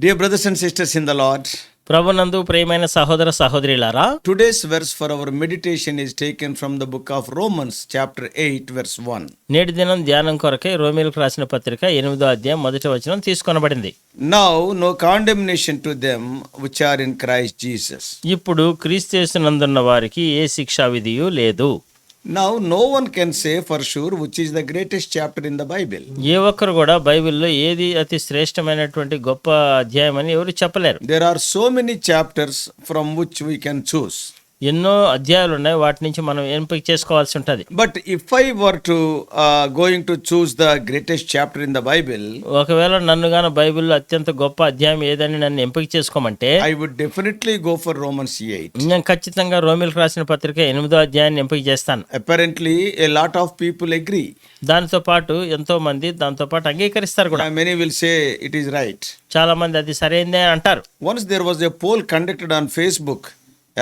Dear brothers and sisters in the Lord, ప్రభునందు ప్రియమైన సహోదర సహోదరులారా, today's verse for our meditation is taken from the book of Romans, chapter 8, verse 1. నేటి దినం ధ్యానం కొరకై రోమీయులకు రాసిన పత్రిక 8వ అధ్యాయం 1వ వచనం తీసుకొనబడింది. Now, no condemnation to them which are in Christ Jesus. ఇప్పుడు క్రీస్తు యేసునందున్న వారికి ఏ శిక్షా విధియు లేదు. Now, no one can say for sure which is the greatest chapter in the Bible. ఏ ఒక్కరు కూడా బైబిల్లో ఏది అతి శ్రేష్టమైనటువంటి గొప్ప అధ్యాయం అని ఎవరు చెప్పలేరు. There are so many chapters from which we can choose. ఎన్నో అధ్యాయాలు ఉన్నాయి, వాటి నుంచి మనం ఎంపిక చేసుకోవాల్సి ఉంటుంది. But if I were to going to choose the greatest chapter in the Bible, ఒకవేళ నన్ను గాన బైబిల్లో అత్యంత గొప్ప అధ్యాయం ఏదని నన్ను ఎంపిక చేసుకోమంటే I would definitely go for Romans 8. నేను ఖచ్చితంగా రోమీయులకు రాసిన పత్రిక 8వ అధ్యాయాన్ని ఎంపిక చేస్తాను. Apparently, a lot of people agree. దానితో పాటు ఎంతో మంది దాంతో పాటు అంగీకరిస్తారు కూడా. Many will say it is right. చాలా మంది అది సరైందే అంటారు. Once there was a poll conducted on Facebook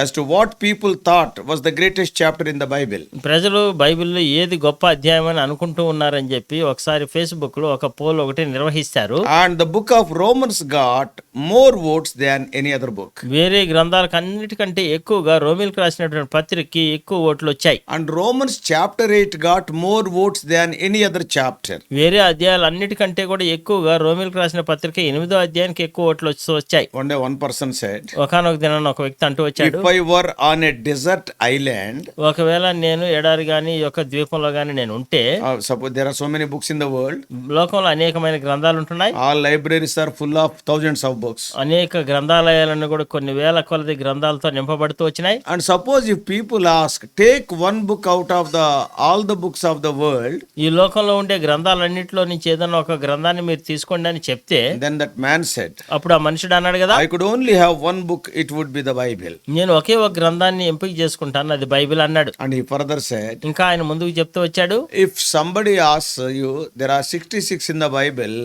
as to what people thought was the greatest chapter in the Bible. ప్రజలు బైబిల్లో ఏది గొప్ప అధ్యాయం అని అనుకుంటూ ఉన్నారని చెప్పి ఒకసారి ఫేస్బుక్ లో ఒక పోల్ ఒకటి నిర్వహిస్తారు. And the book of Romans got more votes than any other book. వేరే గ్రంథాలకు అన్నిటికంటే ఎక్కువగా రోమీయులకు రాసినటువంటి పత్రికకి ఎక్కువ ఓట్లు వచ్చాయి. And Romans chapter 8 got more votes than any other chapter. వేరే అధ్యాయాలు అన్నిటికంటే కూడా ఎక్కువగా రోమీయులకు రాసిన పత్రిక 8వ అధ్యాయానికి ఎక్కువ ఓట్లు వచ్చాయి. One day one person said, ఒకనొక దినాన ఒక వ్యక్తి అంటూ వచ్చాడు, if I were on a desert island, ఒకవేళ నేను ఎడారి గాని యొక్క ద్వీపంలో గాని నేను ఉంటే, suppose there are so many books in the world, లోకంలో అనేకమైన గ్రంథాలు ఉంటున్నాయి, all libraries are full of thousands of books, అనేక గ్రంథాలయాలను కూడా కొన్ని వేల కొలది గ్రంథాలతో నింపబడుతూ వచ్చినాయి. and suppose if people ask, take one book out of all the books of the world, ఈ లోకంలో ఉండే గ్రంథాలన్నింటిలో నుంచి ఏదైనా ఒక గ్రంథాన్ని మీరు తీసుకోండి అని చెప్తే, then that man said, అప్పుడు ఆ మనుషుడు అన్నాడు కదా, I could only have one book, it would be the Bible. నేను ఒకే ఒక గ్రంథాన్ని ఎంపిక చేసుకుంటాను, అది బైబిల్ అన్నాడు. And he further said, ఇంకా ఆయన ముందుకు చెప్తూ వచ్చాడు, if somebody asks you, there are 66 in the Bible,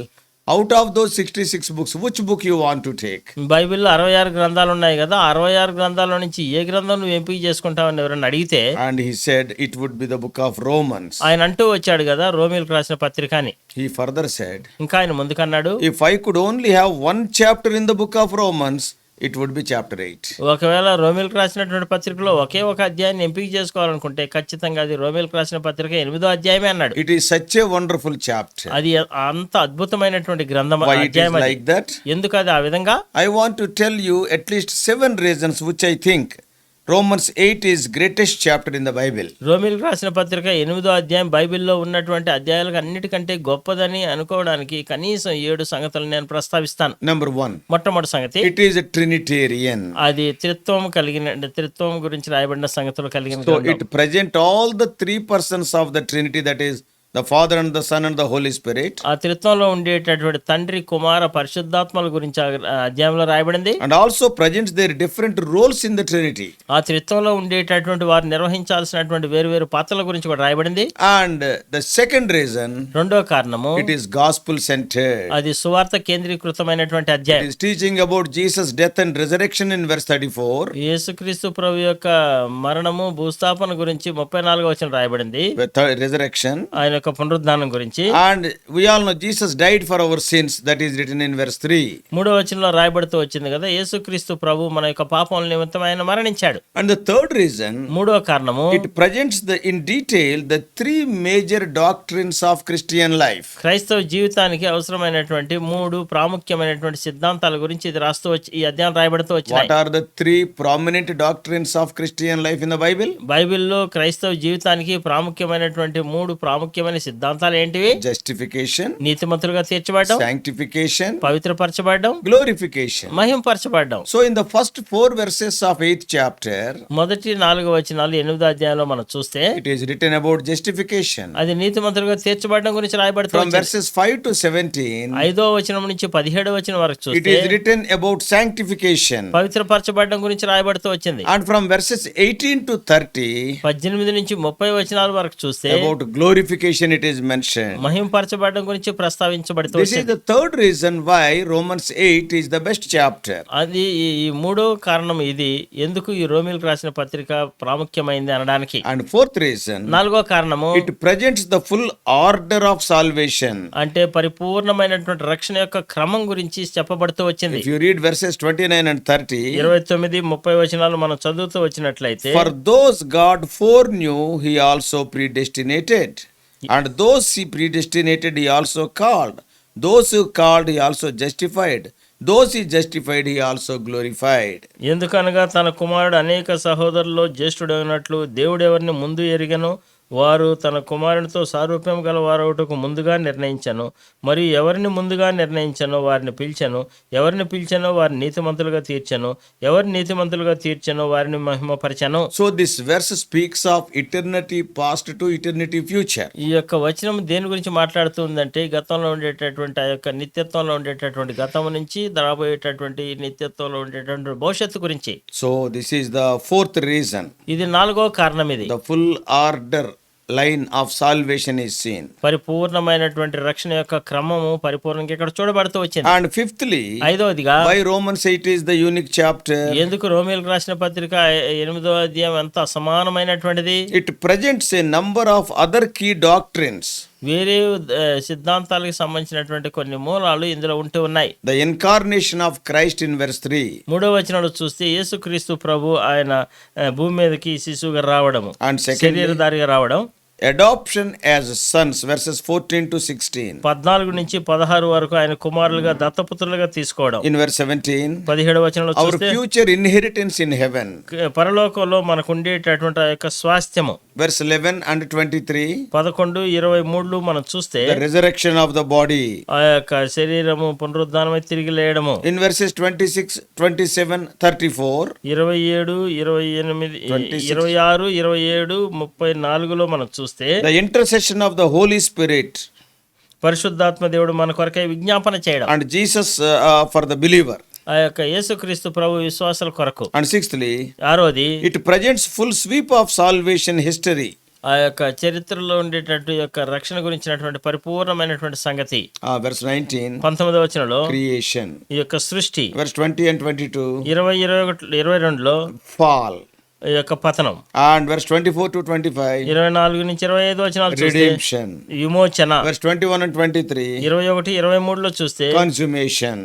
out of those 66 books, which book you want to take? బైబిల్లో 66 గ్రంథాలు ఉన్నాయి కదా, 66 గ్రంథాల నుంచి ఏ గ్రంథం నువ్వు ఎంపిక చేసుకుంటావని ఎవరైనా అడిగితే, And he said it would be the book of Romans. ఆయన అంటూ వచ్చాడు కదా రోమీయులకు రాసిన పత్రిక అని. He further said, ఇంకా ఆయన ముందుకన్నాడు, if I could only have one chapter in the book of Romans, it would be chapter 8. ఒకవేళ రోమీయులకు రాసినటువంటి పత్రికలో ఒకే ఒక అధ్యాయాన్ని ఎంపిక చేసుకోవాలనుకుంటే ఖచ్చితంగా అది రోమీయులకు రాసిన పత్రిక 8వ అధ్యాయమే అన్నాడు. It is such a wonderful chapter. అది అంత అద్భుతమైనటువంటి గ్రంథం Why it is అధ్యాయం అది. like that? ఎందుకు అది ఆ విధంగా? I want to tell you at least 7 reasons which I think Romans 8 is greatest chapter in the Bible. రోమీయులకు రాసిన పత్రిక 8వ అధ్యాయం బైబిల్లో ఉన్నటువంటి అధ్యాయాలకు అన్నిటికంటే గొప్పదని అనుకోవడానికి కనీసం 7 సంగతులు నేను ప్రస్తావిస్తాను. Number 1. మొట్టమొదటి సంగతి, It is a Trinitarian. అది త్రిత్వం గురించి రాయబడిన సంగతులు కలిగిన So గ్రంథం. it present all the 3 persons of the Trinity, that is the Father and the Son and the Holy Spirit. ఆ త్రిత్వంలో ఉండేటటువంటి తండ్రి కుమార పరిశుద్ధాత్మల గురించి ఆ అధ్యాయంలో రాయబడింది. And also presents their different roles in the Trinity. ఆ త్రిత్వంలో ఉండేటటువంటి వారు నిర్వహించాల్సినటువంటి వేరు వేరు పాత్రల గురించి కూడా రాయబడింది. And the second reason, రెండో కారణము, it is gospel centered. అది సువార్త కేంద్రీకృతమైనటువంటి It అధ్యాయం. is teaching about Jesus' death and resurrection in verse 34. యేసుక్రీస్తు ప్రభు యొక్క మరణము భూస్థాపన గురించి 34వ వచనం రాయబడింది, Resurrection. ఆయన యొక్క పునరుద్ధానం గురించి. And we all know Jesus died for our sins, that is written in verse 3. 3వ వచనంలో రాయబడుతూ వచ్చింది కదా, యేసుక్రీస్తు ప్రభు మన యొక్క పాపముల నిమిత్తం ఆయన మరణించాడు. And the third reason, మూడవ కారణము, it presents in detail the 3 major doctrines of Christian life. క్రైస్తవ జీవితానికి అవసరమైనటువంటి 3 ప్రాముఖ్యమైనటువంటి సిద్ధాంతాల గురించి ఇది రాస్తూ వచ్చి ఈ అధ్యాయం రాయబడుతూ వచ్చినాయి. What are the 3 prominent doctrines of Christian life in the Bible? బైబిల్లో క్రైస్తవ జీవితానికి ప్రాముఖ్యమైనటువంటి 3 ప్రాముఖ్యమైన సిద్ధాంతాలు ఏంటివి? Justification, నీతిమంతులుగా తీర్చబడడం, sanctification, పవిత్రపరచబడడం, glorification. మహింపరచబడడం. So in the first 4 verses of 8th chapter, మొదటి 4 వచనాలు 8వ అధ్యాయంలో మనం చూస్తే it is written about justification. అది నీతిమంతులుగా తీర్చబడడం గురించి From రాయబడుతుంది. verses 5 to 17, 5వ వచనం నుంచి 17వ వచనం వరకు it చూస్తే is written about sanctification. పవిత్రపరచబడడం గురించి రాయబడుతూ వచ్చింది. And from verses 18 to 30, 18 నుంచి 30 వచనాల వరకు చూస్తే about glorification glorification it is mentioned. మహింపరచబడడం గురించి ప్రస్తావించబడుతూ This is the third reason why Romans 8 is the best chapter. అది ఈ మూడో కారణం ఇది ఎందుకు ఈ రోమిలకు రాసిన పత్రిక ప్రాముఖ్యమైంది అనడానికి. And fourth reason, నాలుగో కారణము it presents the full order of salvation. అంటే పరిపూర్ణమైనటువంటి రక్షణ యొక్క క్రమం గురించి చెప్పబడుతూ వచ్చింది. If you read verses 29 and 30, 29-30 వచనాలు మనం చదువుతూ వచ్చినట్లయితే, for those God foreknew, he also predestinated. And those he predestinated, he also called. Those who called, he also justified. Those he justified, he also glorified. ఎందుకనగా తన కుమారుడు అనేక సహోదరుల్లో జ్యేష్ఠుడైనట్లు దేవుడు ఎవరిని ముందు ఎరిగెనో వారు తన కుమారునితో సారూప్యం గల వారొకటకు ముందుగా నిర్ణయించను. మరియు ఎవరిని ముందుగా నిర్ణయించనో వారిని పిలిచెను. ఎవరిని పిలిచెనో వారిని నీతిమంతులుగా తీర్చెను. ఎవరిని నీతిమంతులుగా తీర్చెనో వారిని మహిమపరచెను. So this verse speaks of eternity past to eternity future. ఈ యొక్క వచనం దేని గురించి మాట్లాడుతుందంటే గతంలో ఉండేటటువంటి ఆ యొక్క నిత్యత్వంలో ఉండేటటువంటి గతం నుంచి రాబోయేటటువంటి నిత్యత్వంలో ఉండేటటువంటి భవిష్యత్తు గురించి. So this is the fourth reason. ఇది నాలుగో కారణం. ఇది The full order line of salvation is seen. పరిపూర్ణమైనటువంటి రక్షణ యొక్క క్రమము పరిపూర్ణంగా ఇక్కడ చూడబడుతూ వచ్చింది. And fifthly, ఐదవదిగా why Romans 8 is the unique chapter? ఎందుకు రోమిలకు రాసిన పత్రిక 8వ అధ్యాయం ఎంత అసమానమైనటువంటిది. It presents a number of other key doctrines. వేరే సిద్ధాంతాలకు సంబంధించినటువంటి కొన్ని మూలాలు ఇందులో ఉంటూ ఉన్నాయి. The incarnation of Christ in verse 3. 3వ వచనంలో చూస్తే యేసుక్రీస్తు ప్రభు ఆయన భూమి మీదకి శిశువుగా రావడము, And secondly, శరీరధారిగా రావడం, adoption as sons verses 14 to 16. 14-16 వరకు ఆయన కుమారులుగా దత్తపుత్రులుగా తీసుకోవడం. In verse 17, 17వ వచనంలో our చూస్తే future inheritance in heaven. పరలోకంలో మనకు ఉండేటటువంటి ఆ యొక్క స్వాస్థ్యము. Verse 11 and 23, 11-23 మనం చూస్తే the resurrection of the body. ఆ యొక్క శరీరము పునరుద్ధానమై తిరిగి లేయడము. In verses 26, 27, 34, 27, 28, 26, 27, 34లో మనం చూస్తే the intercession of the Holy Spirit పరిశుద్ధాత్మ దేవుడు మన కొరకై విజ్ఞాపన చేయడం. and Jesus for the believer. ఆ యొక్క యేసుక్రీస్తు ప్రభు విశ్వాసాల కొరకు. And sixthly, ఆరోది it presents full sweep of salvation history. ఆ యొక్క చరిత్రలో ఉండేటటువంటి యొక్క రక్షణ గురించినటువంటి పరిపూర్ణమైనటువంటి సంగతి. Verse 19, 19వ వచనంలో creation. ఈ యొక్క సృష్టి. Verse 20 and 22, 20, 21, 22లో fall. ఈ యొక్క పతనం. And verse 24 to 25, 24-25 వచనాలు చూస్తే redemption. విమోచన. Verse 21 and 23, 21, 23లో చూస్తే consummation.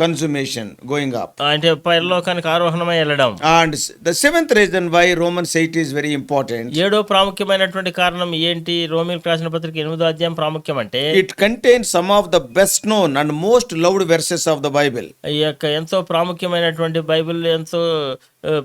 Consummation, going up. అంటే పరలోకానికి ఆరోహణమై వెళ్ళడం. And the seventh reason why Romans 8 is very important, 7వ ప్రాముఖ్యమైనటువంటి కారణం ఏంటి రోమీయులకు రాసిన పత్రిక 8వ అధ్యాయం ప్రాముఖ్యం అంటే, it contains some of the best known and most loved verses of the Bible. ఈ యొక్క ఎంతో ప్రాముఖ్యమైనటువంటి బైబిల్ ఎంతో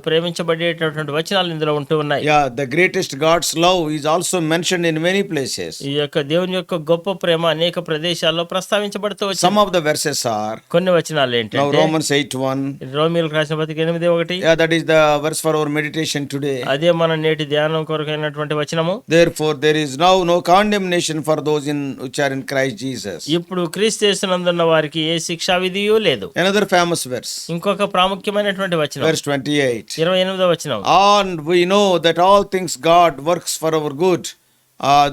ప్రేమించబడేటటువంటి వచనాలు ఇందులో ఉంటూ ఉన్నాయి. Yeah, the greatest God's love is also mentioned in many places. ఈ యొక్క దేవుని యొక్క గొప్ప ప్రేమ అనేక ప్రదేశాల్లో ప్రస్తావించబడుతూ వచ్చింది. Some of the verses are, కొన్ని వచనాలు now ఏంటంటే Romans 8:1, రోమీయులకు రాసిన పత్రిక 8:1, yeah, that is the verse for our meditation today. అదే మన నేటి ధ్యానం కొరకైనటువంటి వచనము. Therefore there is now no condemnation for those which are in Christ Jesus. ఇప్పుడు క్రీస్తు యేసునందున్న వారికి ఏ శిక్షా విధియూ లేదు. Another famous verse, ఇంకొక ప్రాముఖ్యమైనటువంటి వచనం verse 28. 28వ వచనం. And we know that all things God works for our good,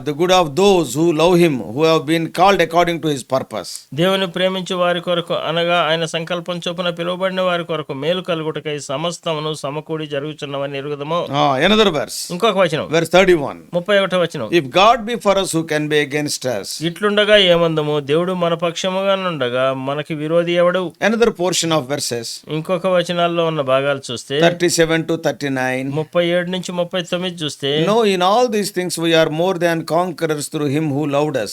the good of those who love him, who have been called according to his purpose. దేవుని ప్రేమించు వారి కొరకు అనగా ఆయన సంకల్పం చొప్పున పిలువబడిన వారి కొరకు మేలు కలుగుటకై సమస్తమును సమకూడి జరుగుచున్నవని ఎరుగుదము. Another verse, ఇంకొక వచనం, verse 31. 31వ వచనం. If God be for us, who can be against us? ఇట్లుండగా ఏమందము, దేవుడు మన పక్షముగా నుండగా మనకి విరోధి ఎవడు. Another portion of verses, ఇంకొక వచనాల్లో ఉన్న భాగాలు చూస్తే 37 to 39. 37-39 చూస్తే, No, in all these things we are more than conquerors through him who loved us.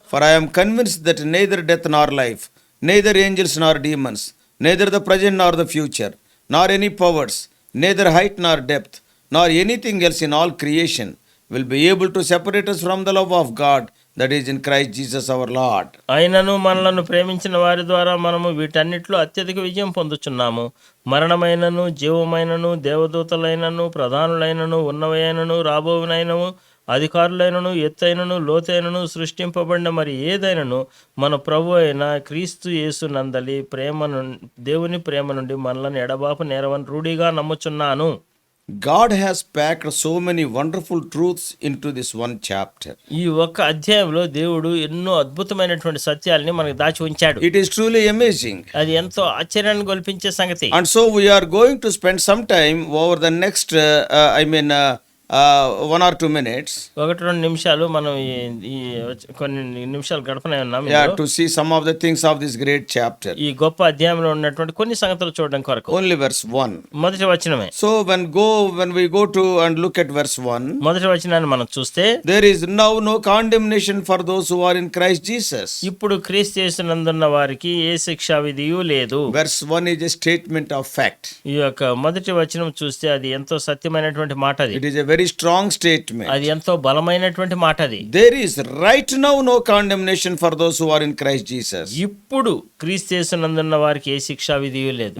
For I am convinced that neither death nor life, neither angels nor demons, neither the present nor the future, nor any powers, neither height nor depth, nor anything else in all creation will be able to separate us from the love of God that is in Christ Jesus our Lord. ఆయనను మనలను ప్రేమించిన వారి ద్వారా మనము వీటన్నిటిలో అత్యధిక విజయం పొందుచున్నాము. మరణమైనను జీవమైనను దేవదూతలైనను ప్రధానులైనను ఉన్నవైనను రాబోవునైనను అధికారులైనను ఎత్తైనను లోతైనను సృష్టింపబడిన మరి ఏదైనను మన ప్రభు అయిన క్రీస్తు యేసు నందలి దేవుని ప్రేమ నుండి మనలను ఎడబాపు నేరవని రూఢిగా నమ్ముచున్నాను. God has packed so many wonderful truths into this one chapter. ఈ ఒక్క అధ్యాయంలో దేవుడు ఎన్నో అద్భుతమైనటువంటి సత్యాల్ని మనకు దాచి ఉంచాడు. It is truly amazing. అది ఎంతో ఆశ్చర్యాన్ని గొల్పించే సంగతి. And so we are going to spend some time over the next, 1 or 2 minutes. 1-2 నిమిషాలు మనం ఈ కొన్ని నిమిషాలు గడపనే ఉన్నాం Yeah, to see some of the things of this great chapter. ఈ గొప్ప అధ్యాయంలో ఉన్నటువంటి కొన్ని సంగతులు చూడడం కొరకు. Only verse 1. మొదటి వచనమే. So when we go to and look at verse 1, మొదటి వచనాన్ని మనం చూస్తే, there is now no condemnation for those who are in Christ Jesus. ఇప్పుడు క్రీస్తు యేసునందున్న వారికి ఏ శిక్షా విధియు లేదు. Verse 1 is a statement of fact. ఈ యొక్క మొదటి వచనం చూస్తే అది ఎంతో సత్యమైనటువంటి మాట. అది It is a very strong statement. అది ఎంతో బలమైనటువంటి మాట. అది There is right now no condemnation for those who are in Christ Jesus. ఇప్పుడు క్రీస్తు యేసునందున్న వారికి ఏ శిక్షా విధియు లేదు.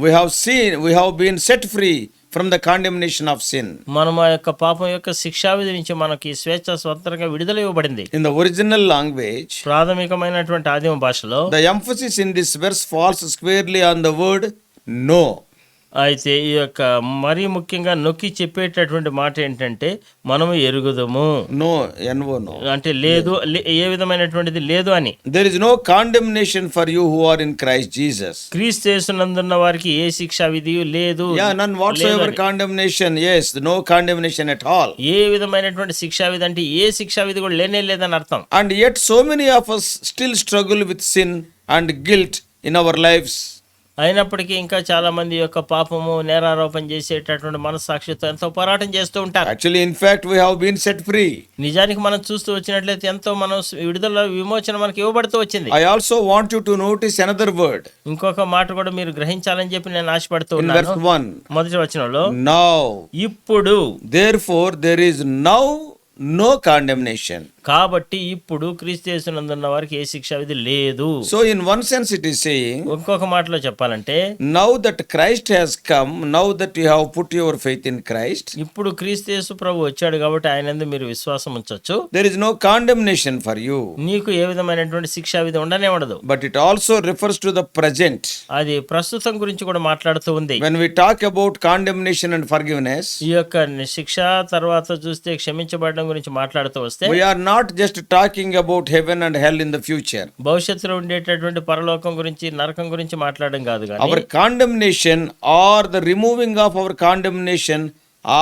We have been set free from the condemnation of sin. మనం ఆ యొక్క పాపం యొక్క శిక్షా విధి నుంచి మనకి స్వేచ్ఛ స్వతంత్రంగా విడుదల ఇవ్వబడింది. In the original language, ప్రాథమికమైనటువంటి ఆదిమ భాషలో the emphasis in this verse falls squarely on the word no. అయితే ఈ యొక్క మరీ ముఖ్యంగా నొక్కి చెప్పేటటువంటి మాట ఏంటంటే మనము ఎరుగుదము. No, no, no. అంటే లేదు, ఏ విధమైనటువంటిది లేదు అని. There is no condemnation for you who are in Christ Jesus. క్రీస్తు యేసునందున్న వారికి ఏ శిక్షా విధియు లేదు. Yeah, none whatsoever condemnation. Yes, no condemnation at all. ఏ విధమైనటువంటి శిక్షా విధి అంటే ఏ శిక్షా విధి కూడా లేనే లేదని అర్థం. And yet so many of us still struggle with sin and guilt in our lives. అయినప్పటికీ ఇంకా చాలా మంది యొక్క పాపము నేరారోపణ చేసేటటువంటి మనస్సాక్షితో ఎంతో పోరాటం చేస్తూ ఉంటారు. Actually, in fact, we have been set free. నిజానికి మనం చూస్తూ వచ్చినట్లయితే ఎంతో మనం విడుదల విమోచన మనకి ఇవ్వబడుతూ వచ్చింది. I also want you to notice another word. ఇంకొక మాట కూడా మీరు గ్రహించాలని చెప్పి నేను ఆశపడుతూ In ఉన్నాను. verse 1. మొదటి వచనంలో Now, ఇప్పుడు, therefore, there is now no condemnation. కాబట్టి ఇప్పుడు క్రీస్తు యేసునందున్న వారికి ఏ శిక్షా విధి లేదు. So, in one sense, it is saying, ఇంకొక మాటలో చెప్పాలంటే, now that Christ has come, now that you have put your faith in Christ, ఇప్పుడు క్రీస్తు యేసు ప్రభు వచ్చాడు కాబట్టి ఆయన యందు మీరు విశ్వాసం ఉంచొచ్చు. there is no condemnation for you. నీకు ఏ విధమైనటువంటి శిక్షా విధి ఉండనే ఉండదు. But it also refers to the present. అది ప్రస్తుతం గురించి కూడా మాట్లాడుతూ ఉంది. When we talk about condemnation and forgiveness, ఈ యొక్క శిక్ష తర్వాత చూస్తే క్షమించబడడం గురించి మాట్లాడుతూ వస్తే, we are not just talking about heaven and hell in the future. భవిష్యత్తులో ఉండేటటువంటి పరలోకం గురించి నరకం గురించి మాట్లాడడం కాదు కానీ, Our condemnation or the removing of our condemnation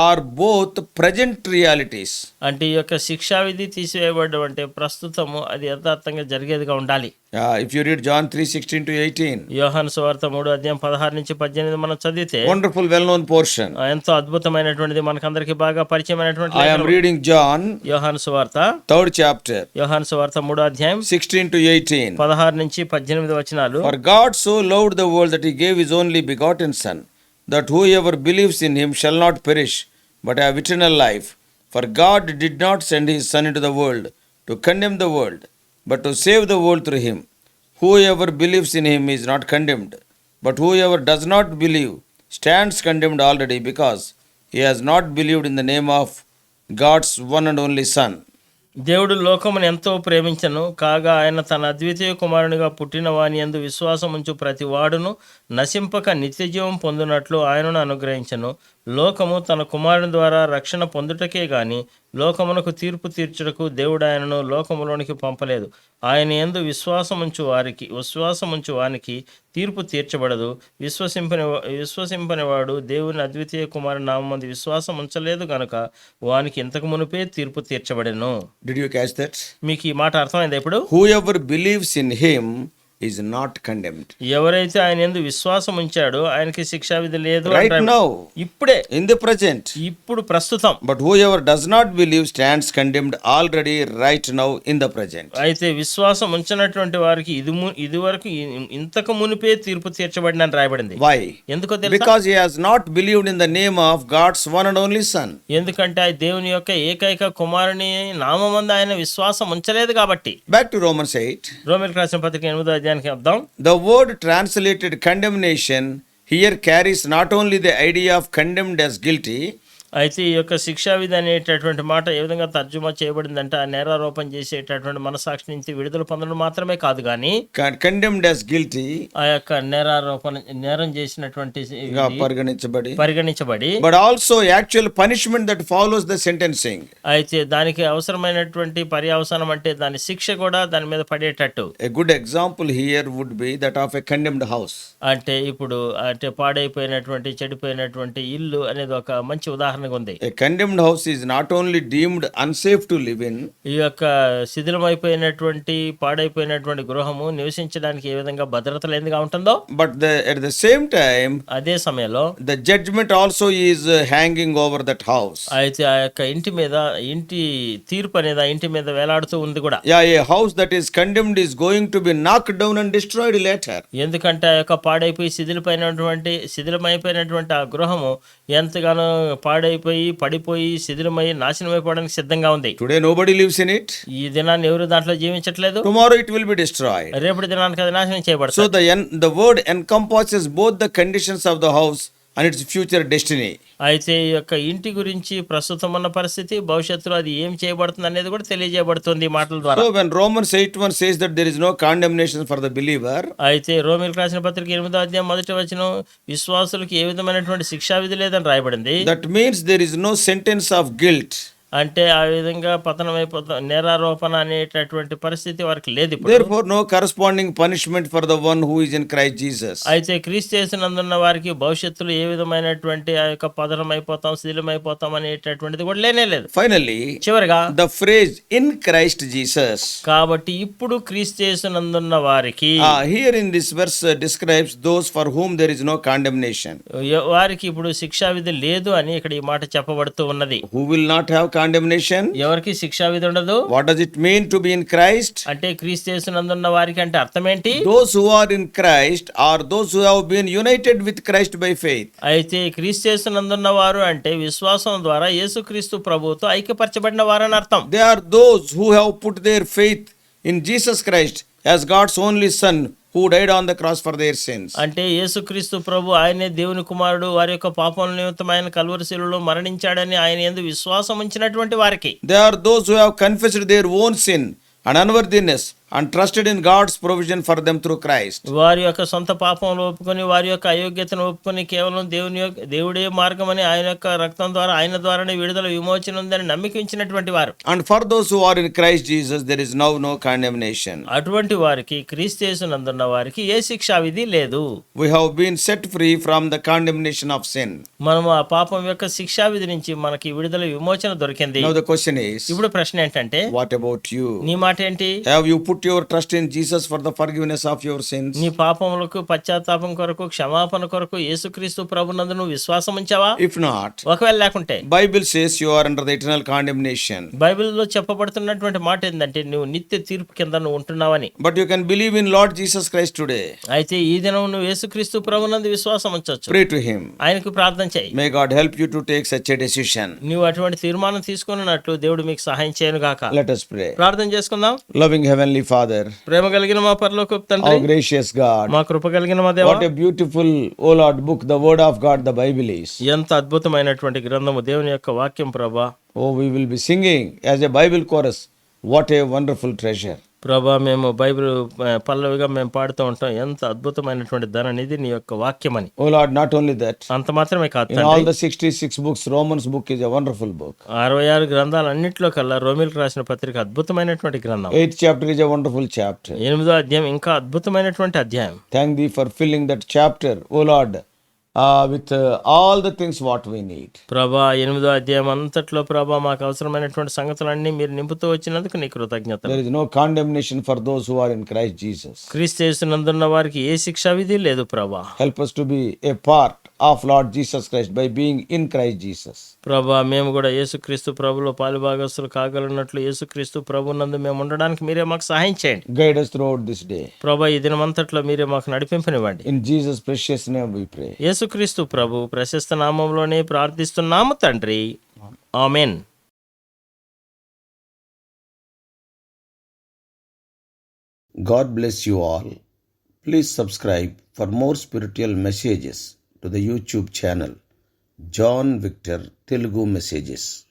are both present realities. అంటే ఈ యొక్క శిక్షా విధి తీసివేయబడడం అంటే ప్రస్తుతము అది యథార్థంగా జరిగేదిగా ఉండాలి. If you read John 3:16-18, యోహాను సువార్త 3:16-18 మనం చదివితే, wonderful well-known portion. ఎంతో అద్భుతమైనటువంటిది, మనకందరికి బాగా పరిచయమైనటువంటి I am reading John, యోహాను సువార్త 3rd chapter, యోహాను సువార్త 16-18. 3:16-18 For God so loved the world that he gave his only begotten Son, that whoever believes in him shall not perish, but have eternal life. For God did not send his Son into the world to condemn the world, but to save the world through him. Whoever believes in him is not condemned, but whoever does not believe stands condemned already, because he has not believed in the name of God's one and only Son. దేవుడు లోకమును ఎంతో ప్రేమించను, కాగా ఆయన తన అద్వితీయ కుమారునిగా పుట్టిన వాని యందు విశ్వాసం ఉంచు ప్రతి వాడును నశింపక నిత్యజీవం పొందునట్లు ఆయనను అనుగ్రహించను. లోకము తన కుమారుని ద్వారా రక్షణ పొందుటకే గాని లోకమునకు తీర్పు తీర్చుటకు దేవుడు ఆయనను లోకములోనికి పంపలేదు. ఆయన యందు విశ్వాసముంచు వానికి తీర్పు తీర్చబడదు. విశ్వసింపనివాడు దేవుని అద్వితీయ కుమారుని నామమందు విశ్వాసం ఉంచలేదు గనుక వానికి ఇంతకు మునుపే తీర్పు తీర్చబడెను. Did you catch that? మీకు ఈ మాట అర్థమైందా? ఇప్పుడు Whoever believes in him is not condemned. ఎవరైతే ఆయన యందు విశ్వాసం ఉంచాడో ఆయనకి శిక్షా విధి లేదు. Right now, ఇప్పుడే, in the present. ఇప్పుడు ప్రస్తుతం. But whoever does not believe stands condemned already right now in the present. అయితే విశ్వాసం ఉంచినటువంటి వారికి ఇదివరకు ఇంతకు మునిపే తీర్పు తీర్చబడిన రాయబడింది. Why? ఎందుకో తెలుసా? Because he has not believed in the name of God's one and only Son. ఎందుకంటే ఆ దేవుని యొక్క ఏకైక కుమారుని నామమందు ఆయన విశ్వాసం ఉంచలేదు కాబట్టి. Back to Romans 8. రోమీయులకు రాసిన పత్రిక 8వ అధ్యాయానికి వద్దాం. The word translated condemnation here carries not only the idea of condemned as guilty, అయితే ఈ యొక్క శిక్షావిధి అనేటటువంటి మాట ఏ విధంగా తర్జుమా చేయబడిందంటే ఆ నేరారోపణ చేసేటటువంటి మనసాక్షి నుంచి విడుదల పొందడం మాత్రమే కాదు కానీ condemned as guilty, ఆ యొక్క నేరం చేసినటువంటి గా పరిగణించబడి, పరిగణించబడి but also actual punishment that follows the sentencing. అయితే దానికి అవసరమైనటువంటి పర్యవసానం అంటే దాని శిక్ష కూడా దాని మీద పడేటట్టు. A good example here would be that of a condemned house. అంటే ఇప్పుడు అంటే పాడైపోయినటువంటి చెడిపోయినటువంటి ఇల్లు అనేది ఒక మంచి ఉదాహరణగా ఉంది. A condemned house is not only deemed unsafe to live in, ఈ యొక్క శిథిలమైపోయినటువంటి పాడైపోయినటువంటి గృహము నివసించడానికి ఏ విధంగా భద్రత లేనిదిగా ఉంటుందో, but at the same time, అదే సమయంలో the judgment also is hanging over that house. అయితే ఆ యొక్క ఇంటి తీర్పు అనేది ఆ ఇంటి మీద వేలాడుతూ ఉంది కూడా. Yeah, a house that is condemned is going to be knocked down and destroyed later. ఎందుకంటే ఆ యొక్క పాడైపోయి శిథిలమైపోయినటువంటి ఆ గృహము ఎంతగానో పాడైపోయి పడిపోయి శిథిలమై నాశనమైపోవడానికి సిద్ధంగా ఉంది. Today nobody lives in it. ఈ దినాన్ని ఎవరు దాంట్లో జీవించట్లేదు. Tomorrow it will be destroyed. రేపటి దినానికి అది నాశనం చేయబడుతుంది. So the word encompasses both the conditions of the house and its future destiny. అయితే ఈ యొక్క ఇంటి గురించి ప్రస్తుతం ఉన్న పరిస్థితి, భవిష్యత్తులో అది ఏం చేయబడుతుంది అనేది కూడా తెలియజేయబడుతుంది ఈ మాటల ద్వారా. So when Romans 8:1 says that there is no condemnation for the believer, అయితే రోమీయులకు రాసిన పత్రిక 8వ అధ్యాయం 1వ వచనం విశ్వాసులకు ఏ విధమైనటువంటి శిక్షావిధి లేదని రాయబడింది. that means there is no sentence of guilt. అంటే ఆ విధంగా నేరారోపణ అనేటటువంటి పరిస్థితి వారికి లేదు ఇప్పుడు. Therefore no corresponding punishment for the one who is in Christ Jesus. అయితే క్రీస్తు యేసునందున్న వారికి భవిష్యత్తులో ఏ విధమైనటువంటి ఆ యొక్క పతనమైపోతాం శిథిలమైపోతాం అనేటటువంటిది కూడా లేనే లేదు. Finally, చివరిగా the phrase in Christ Jesus, కాబట్టి ఇప్పుడు క్రీస్తు యేసునందున్న వారికి, here in this verse describes those for whom there is no condemnation. వారికి ఇప్పుడు శిక్షావిధి లేదు అని ఇక్కడ ఈ మాట చెప్పబడుతూ ఉన్నది. Who will not have condemnation? ఎవరికి శిక్షావిధి ఉండదు. What does it mean to be in Christ? అంటే క్రీస్తు యేసునందున్న వారికి అంటే అర్థం ఏంటి? Those who are in Christ are those who have been united with Christ by faith. అయితే క్రీస్తు యేసునందున్న వారు అంటే విశ్వాసం ద్వారా యేసుక్రీస్తు ప్రభువుతో ఐక్యపరచబడిన వారని అర్థం. They are those who have put their faith in Jesus Christ as God's only Son who died on the cross for their sins. అంటే యేసుక్రీస్తు ప్రభు ఆయనే దేవుని కుమారుడు, వారి యొక్క పాపముల నిమిత్తం ఆయన కల్వరి శిలువలో మరణించాడని ఆయన యందు విశ్వాసం ఉంచినటువంటి వారికి. They are those who have confessed their own sin and unworthiness and trusted in God's provision for them through Christ. వారి యొక్క సొంత పాపములు ఒప్పుకొని వారి యొక్క అయోగ్యతను ఒప్పుకొని కేవలం దేవుడే మార్గమని ఆయన యొక్క రక్తం ద్వారా ఆయన ద్వారానే విడుదల విమోచన ఉందని నమ్మికించినటువంటి వారు. And for those who are in Christ Jesus there is now no condemnation. అటువంటి వారికి క్రీస్తు యేసునందున్న వారికి ఏ శిక్షావిధి లేదు. We have been set free from the condemnation of sin. మనము ఆ పాపం యొక్క శిక్షావిధి నుంచి మనకి విడుదల విమోచన దొరికింది. Now the question is, ఇప్పుడు ప్రశ్న ఏంటంటే, what about you? నీ మాట ఏంటి? Have you put your trust in Jesus for the forgiveness of your sins? నీ పాపములకు పశ్చాత్తాపం కొరకు క్షమాపణ కొరకు యేసుక్రీస్తు ప్రభునందు నువ్వు విశ్వాసం ఉంచావా? If not, ఒకవేళ లేకుంటే Bible says you are under the eternal condemnation. బైబిల్లో చెప్పబడుతున్నటువంటి మాట ఏంటంటే నువ్వు నిత్య తీర్పు కింద నువ్వు ఉంటున్నావని. But you can believe in Lord Jesus Christ today. అయితే ఈ దినం నువ్వు యేసుక్రీస్తు ప్రభునందు విశ్వాసం ఉంచొచ్చు. Pray to him. ఆయనకు ప్రార్థన చేయి. May God help you to take such a decision. నువ్వు అటువంటి తీర్మానం తీసుకున్నట్లు దేవుడు మీకు సహాయం చేయను గాక. Let us pray. ప్రార్థన చేసుకుందాం. Loving heavenly Father, ప్రేమ కలిగిన మా పరలోకపు our తండ్రి, gracious God, మా కృప కలిగిన మా దేవా, what a beautiful, O Lord, book the word of God, the Bible is. ఎంత అద్భుతమైనటువంటి గ్రంథము దేవుని యొక్క వాక్యం ప్రభా. Oh, we will be singing as a Bible chorus. What a wonderful treasure. ప్రభా, మేము బైబిల్ పల్లవిగా మేము పాడుతూ ఉంటాం, ఎంత అద్భుతమైనటువంటి ధననిధి నీ యొక్క వాక్యమని. Oh Lord, not only that, అంత మాత్రమే కాదు in all the 66 books, Romans book is a wonderful book. 66 గ్రంథాలన్నింటిలో కల్లా రోమీయులకు రాసిన పత్రిక అద్భుతమైనటువంటి గ్రంథం. 8th chapter is a wonderful chapter. 8వ అధ్యాయం ఇంకా అద్భుతమైనటువంటి అధ్యాయం. Thank thee for filling that chapter, O Lord, with all the things what we need. ప్రభా, 8వ అధ్యాయం అంతట్లో ప్రభా మాకు అవసరమైనటువంటి సంగతులన్నీ మీరు నింపుతూ వచ్చినందుకు నీ కృతజ్ఞతలు. There is no condemnation for those who are in Christ Jesus. క్రీస్తు యేసునందున్న వారికి ఏ శిక్షా విధి లేదు ప్రభా. Help us to be a part of Lord Jesus Christ by being in Christ Jesus. ప్రభా, మేము కూడా యేసుక్రీస్తు ప్రభులో పాలుభాగస్తులు కాగలిగినట్లు యేసుక్రీస్తు ప్రభునందు మేము ఉండడానికి మీరే మాకు సహాయం చేయండి. Guide us throughout this day. ప్రభా, ఈ దినమంతట్లో మీరే మాకు నడిపింపనివ్వండి. In Jesus' precious name we pray. యేసుక్రీస్తు ప్రభు ప్రశస్త నామంలోనే ప్రార్థిస్తున్నాము తండ్రి. ఆమేన్. God bless you all. Please subscribe for more spiritual messages to the YouTube channel John Victor Telugu messages.